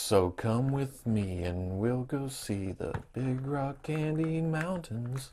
So come with me and we'll go see the big rock candy mountains.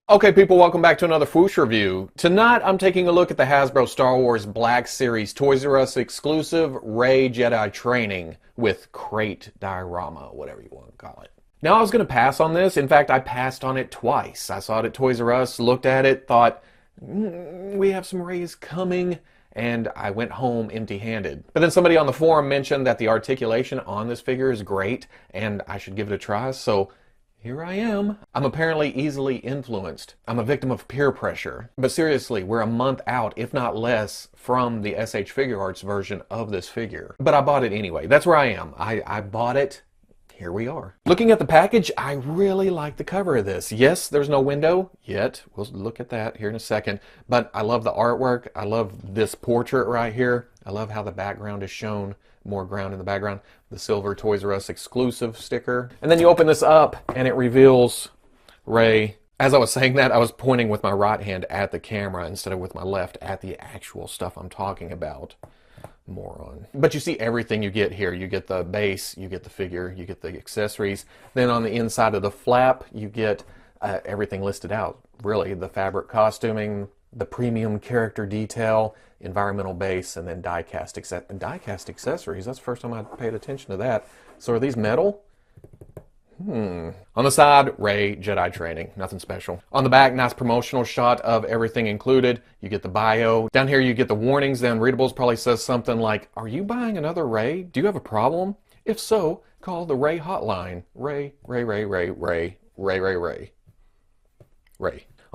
Okay, people, welcome back to another Fwoosh review. Tonight, I'm taking a look at the Hasbro Star Wars Black Series Toys R Us exclusive Rey Jedi training with Crait diorama, whatever you want to call it. Now, I was going to pass on this. In fact, I passed on it twice. I saw it at Toys R Us, looked at it, thought, we have some Reys coming, and I went home empty-handed. But then somebody on the forum mentioned that the articulation on this figure is great, and I should give it a try, so here I am. I'm apparently easily influenced. I'm a victim of peer pressure. But seriously, we're a month out, if not less, from the SH Figure Arts version of this figure. But I bought it anyway. That's where I am. I bought it. Here we are. Looking at the package, I really like the cover of this. Yes, there's no window yet. We'll look at that here in a second. But I love the artwork. I love this portrait right here. I love how the background is shown. More ground in the background. The silver Toys R Us exclusive sticker. And then you open this up and it reveals Rey. As I was saying that, I was pointing with my right hand at the camera instead of with my left at the actual stuff I'm talking about. Moron. But you see everything you get here. You get the base, you get the figure, you get the accessories. Then on the inside of the flap, you get everything listed out. Really, the fabric costuming, the premium character detail, environmental base, and then die-cast accessories. That's the first time I paid attention to that. So are these metal? On the side, Rey Jedi training. Nothing special. On the back, nice promotional shot of everything included. You get the bio. Down here you get the warnings. The unreadables probably says something like, are you buying another Rey? Do you have a problem? If so, call the Rey hotline. Rey.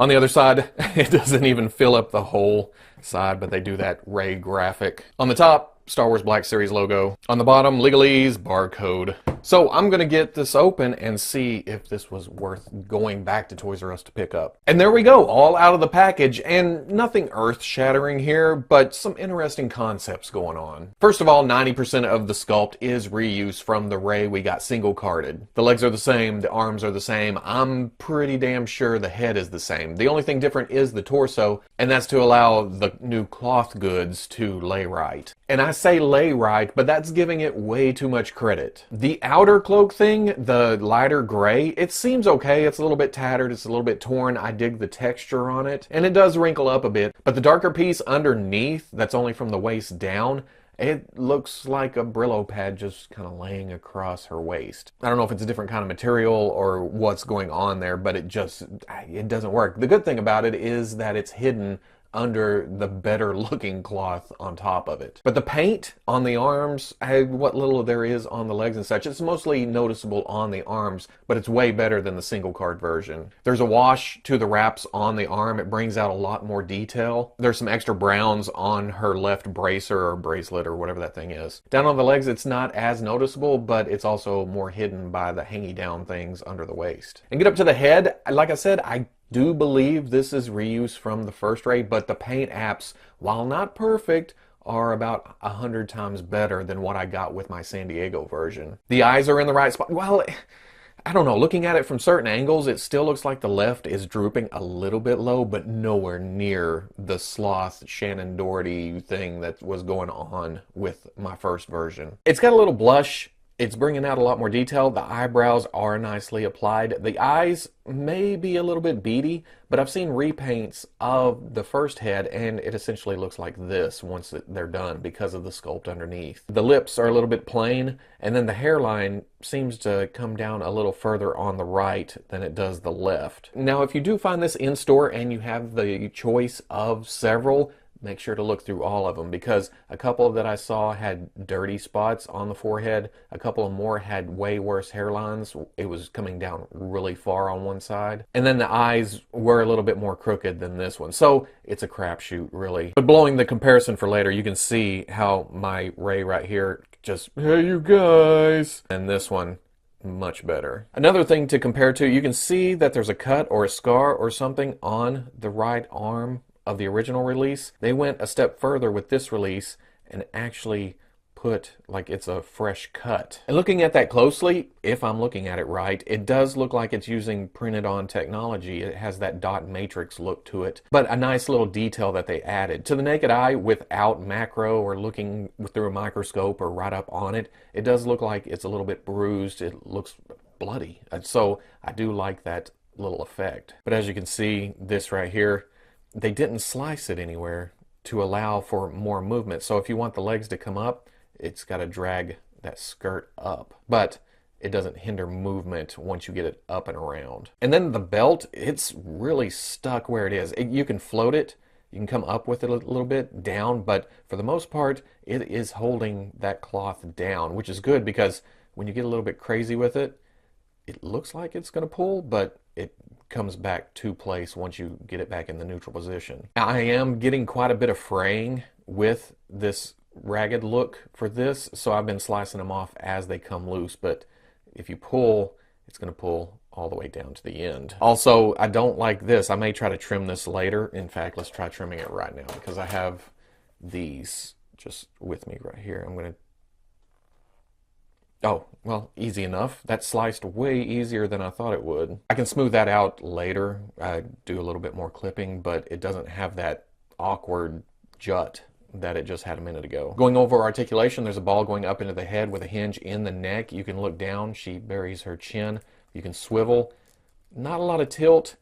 On the other side, it doesn't even fill up the whole side, but they do that Rey graphic. On the top, Star Wars Black Series logo. On the bottom, legalese, barcode. So I'm going to get this open and see if this was worth going back to Toys R Us to pick up. And there we go, all out of the package, and nothing earth-shattering here, but some interesting concepts going on. First of all, 90% of the sculpt is reuse from the Rey we got single-carded. The legs are the same, the arms are the same. I'm pretty damn sure the head is the same. The only thing different is the torso, and that's to allow the new cloth goods to lay right. And I say lay right, but that's giving it way too much credit. The outer cloak thing, the lighter gray, it seems okay. It's a little bit tattered, it's a little bit torn. I dig the texture on it, and it does wrinkle up a bit. But the darker piece underneath, that's only from the waist down, it looks like a Brillo pad just kind of laying across her waist. I don't know if it's a different kind of material or what's going on there, but it doesn't work. The good thing about it is that it's hidden under the better looking cloth on top of it. But the paint on the arms, what little there is on the legs and such, it's mostly noticeable on the arms, but it's way better than the single card version. There's a wash to the wraps on the arm. It brings out a lot more detail. There's some extra browns on her left bracer or bracelet or whatever that thing is. Down on the legs, it's not as noticeable, but it's also more hidden by the hangy down things under the waist. And get up to the head, like I said, I do believe this is reuse from the first Rey, but the paint apps, while not perfect, are about 100 times better than what I got with my San Diego version. The eyes are in the right spot. Well, I don't know, looking at it from certain angles, it still looks like the left is drooping a little bit low, but nowhere near the sloth Shannon Doherty thing that was going on with my first version. It's got a little blush. It's bringing out a lot more detail. The eyebrows are nicely applied. The eyes may be a little bit beady, but I've seen repaints of the first head, and it essentially looks like this once they're done because of the sculpt underneath. The lips are a little bit plain, and then the hairline seems to come down a little further on the right than it does the left. Now, if you do find this in store and you have the choice of several, make sure to look through all of them, because a couple that I saw had dirty spots on the forehead. A couple of more had way worse hairlines. It was coming down really far on one side. And then the eyes were a little bit more crooked than this one. So it's a crapshoot, really. But blowing the comparison for later, you can see how my Rey right here just, hey you guys, and this one, much better. Another thing to compare to, you can see that there's a cut or a scar or something on the right arm of the original release. They went a step further with this release and actually put like it's a fresh cut. And looking at that closely, if I'm looking at it right, it does look like it's using printed on technology. It has that dot matrix look to it, but a nice little detail that they added. To the naked eye, without macro or looking through a microscope or right up on it, it does look like it's a little bit bruised. It looks bloody. So I do like that little effect. But as you can see, this right here, they didn't slice it anywhere to allow for more movement. So if you want the legs to come up, it's got to drag that skirt up. But it doesn't hinder movement once you get it up and around. And then the belt, it's really stuck where it is. You can float it, you can come up with it a little bit, down, but for the most part, it is holding that cloth down, which is good because when you get a little bit crazy with it, it looks like it's going to pull, but it comes back to place once you get it back in the neutral position. Now, I am getting quite a bit of fraying with this ragged look for this, so I've been slicing them off as they come loose, but if you pull, it's going to pull all the way down to the end. Also, I don't like this. I may try to trim this later. In fact, let's try trimming it right now because I have these just with me right here. I'm going to... Oh, well, easy enough. That sliced way easier than I thought it would. I can smooth that out later. I do a little bit more clipping, but it doesn't have that awkward jut that it just had a minute ago. Going over articulation, there's a ball going up into the head with a hinge in the neck. You can look down. She buries her chin. You can swivel. Not a lot of tilt.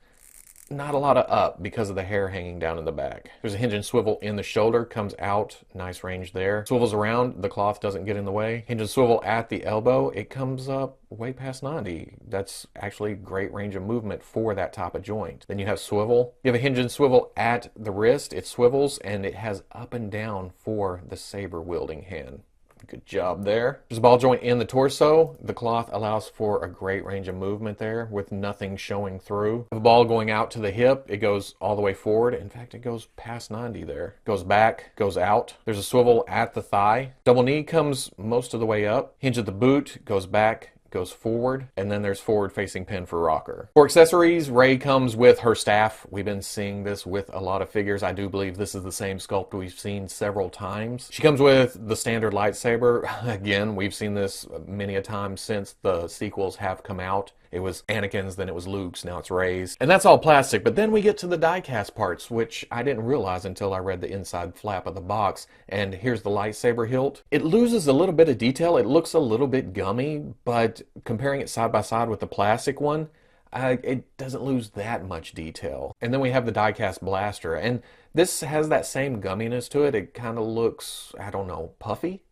Not a lot of up because of the hair hanging down in the back. There's a hinge and swivel in the shoulder, comes out, nice range there. Swivels around, the cloth doesn't get in the way. Hinge and swivel at the elbow, it comes up way past 90. That's actually great range of movement for that type of joint. Then you have swivel. You have a hinge and swivel at the wrist, it swivels, and it has up and down for the saber wielding hand. Good job there. There's a ball joint in the torso. The cloth allows for a great range of movement there with nothing showing through. The ball going out to the hip, it goes all the way forward. In fact, it goes past 90 there. Goes back, goes out. There's a swivel at the thigh. Double knee comes most of the way up. Hinge at the boot, goes back, goes forward, and then there's forward facing pin for rocker. For accessories, Rey comes with her staff. We've been seeing this with a lot of figures. I do believe this is the same sculpt we've seen several times. She comes with the standard lightsaber. Again, we've seen this many a time since the sequels have come out. It was Anakin's, then it was Luke's, now it's Rey's. And that's all plastic, but then we get to the die-cast parts, which I didn't realize until I read the inside flap of the box. And here's the lightsaber hilt. It loses a little bit of detail. It looks a little bit gummy, but comparing it side by side with the plastic one, it doesn't lose that much detail. And then we have the die-cast blaster, and this has that same gumminess to it. It kind of looks, I don't know, puffy?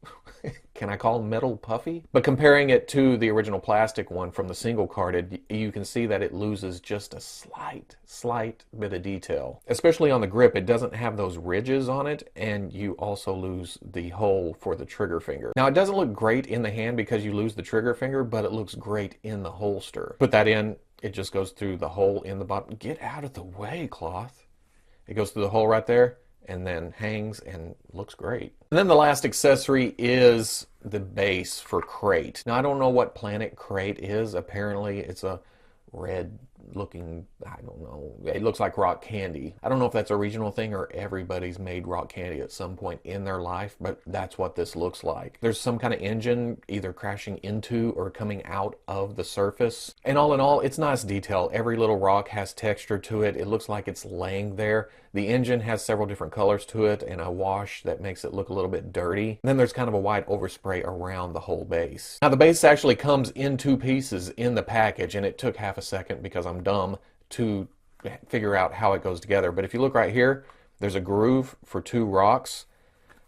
Can I call metal puffy? But comparing it to the original plastic one from the single carded, you can see that it loses just a slight bit of detail. Especially on the grip, it doesn't have those ridges on it, and you also lose the hole for the trigger finger. Now, it doesn't look great in the hand because you lose the trigger finger, but it looks great in the holster. Put that in, it just goes through the hole in the bottom. Get out of the way, cloth. It goes through the hole right there and then hangs and looks great. And then the last accessory is the base for Crait. Now, I don't know what planet Crait is. Apparently, it's a red looking, I don't know, it looks like rock candy. I don't know if that's a regional thing or everybody's made rock candy at some point in their life, but that's what this looks like. There's some kind of engine either crashing into or coming out of the surface. And all in all, it's nice detail. Every little rock has texture to it. It looks like it's laying there. The engine has several different colors to it and a wash that makes it look a little bit dirty. And then there's kind of a white overspray around the whole base. Now, the base actually comes in two pieces in the package, and it took half a second because I'm dumb to figure out how it goes together. But if you look right here, there's a groove for two rocks,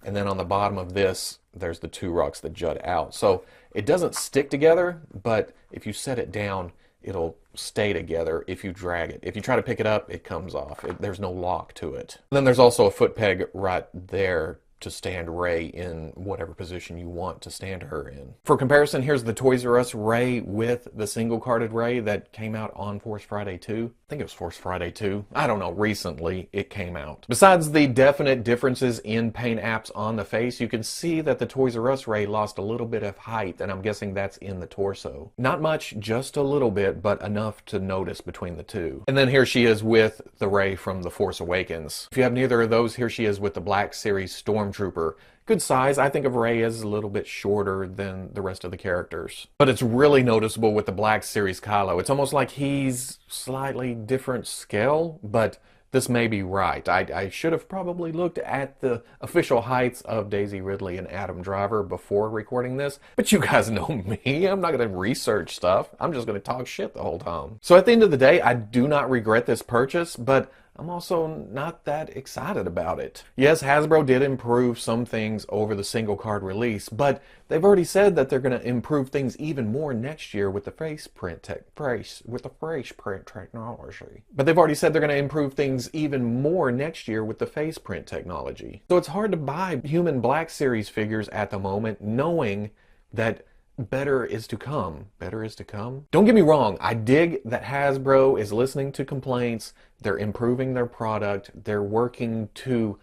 and then on the bottom of this, there's the two rocks that jut out. So it doesn't stick together, but if you set it down, it'll stay together if you drag it. If you try to pick it up, it comes off. There's no lock to it. And then there's also a foot peg right there to stand Rey in whatever position you want to stand her in. For comparison, here's the Toys R Us Rey with the single carded Rey that came out on Force Friday 2. I think it was Force Friday 2. I don't know, recently it came out. Besides the definite differences in paint apps on the face, you can see that the Toys R Us Rey lost a little bit of height, and I'm guessing that's in the torso. Not much, just a little bit, but enough to notice between the two. And then here she is with the Rey from The Force Awakens. If you have neither of those, here she is with the Black Series Stormtrooper stormtrooper. Good size. I think of Rey as a little bit shorter than the rest of the characters. But it's really noticeable with the Black Series Kylo. It's almost like he's slightly different scale, but this may be right. I should have probably looked at the official heights of Daisy Ridley and Adam Driver before recording this, but you guys know me. I'm not going to research stuff. I'm just going to talk shit the whole time. So at the end of the day, I do not regret this purchase, but I'm also not that excited about it. Yes, Hasbro did improve some things over the single card release, but they've already said that they're going to improve things even more next year with the face print technology. But they've already said they're going to improve things even more next year with the face print technology. So it's hard to buy human Black Series figures at the moment, knowing that better is to come. Better is to come? Don't get me wrong, I dig that Hasbro is listening to complaints, they're improving their product, they're working to,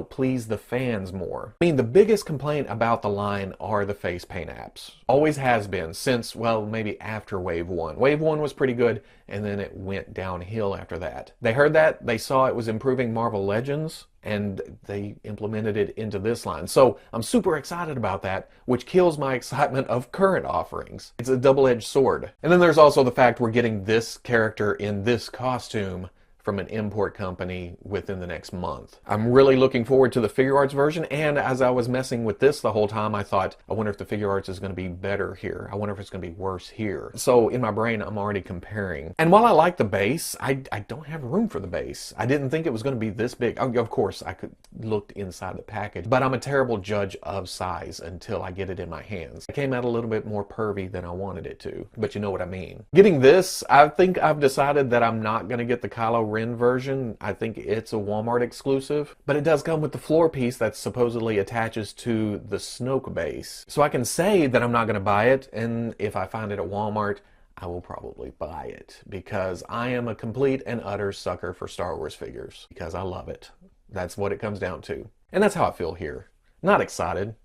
please the fans more. I mean, the biggest complaint about the line are the face paint apps. Always has been since, well, maybe after Wave 1. Wave 1 was pretty good, and then it went downhill after that. They heard that, they saw it was improving Marvel Legends, and they implemented it into this line. So I'm super excited about that, which kills my excitement of current offerings. It's a double-edged sword. And then there's also the fact we're getting this character in this costume from an import company within the next month. I'm really looking forward to the Figure Arts version, and as I was messing with this the whole time, I thought, I wonder if the Figure Arts is going to be better here. I wonder if it's going to be worse here. So in my brain, I'm already comparing. And while I like the base, I don't have room for the base. I didn't think it was going to be this big. Of course, I could look inside the package, but I'm a terrible judge of size until I get it in my hands. It came out a little bit more pervy than I wanted it to, but you know what I mean. Getting this, I think I've decided that I'm not going to get the Kylo Ren version. I think it's a Walmart exclusive, but it does come with the floor piece that supposedly attaches to the Snoke base. So I can say that I'm not going to buy it, and if I find it at Walmart, I will probably buy it, because I am a complete and utter sucker for Star Wars figures, because I love it. That's what it comes down to. And that's how I feel here. Not excited,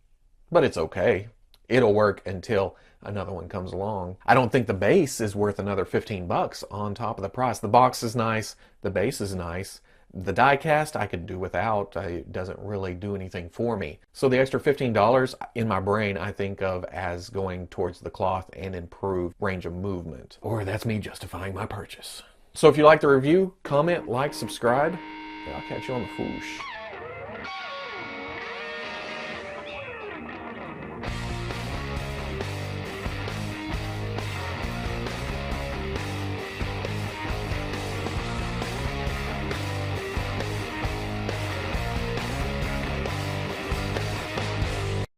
but it's okay. It'll work until another one comes along. I don't think the base is worth another 15 bucks on top of the price. The box is nice, the base is nice. The die cast I could do without. It doesn't really do anything for me. So the extra $15 in my brain I think of as going towards the cloth and improved range of movement. Or that's me justifying my purchase. So if you like the review, comment, like, subscribe, and I'll catch you on the Fwoosh.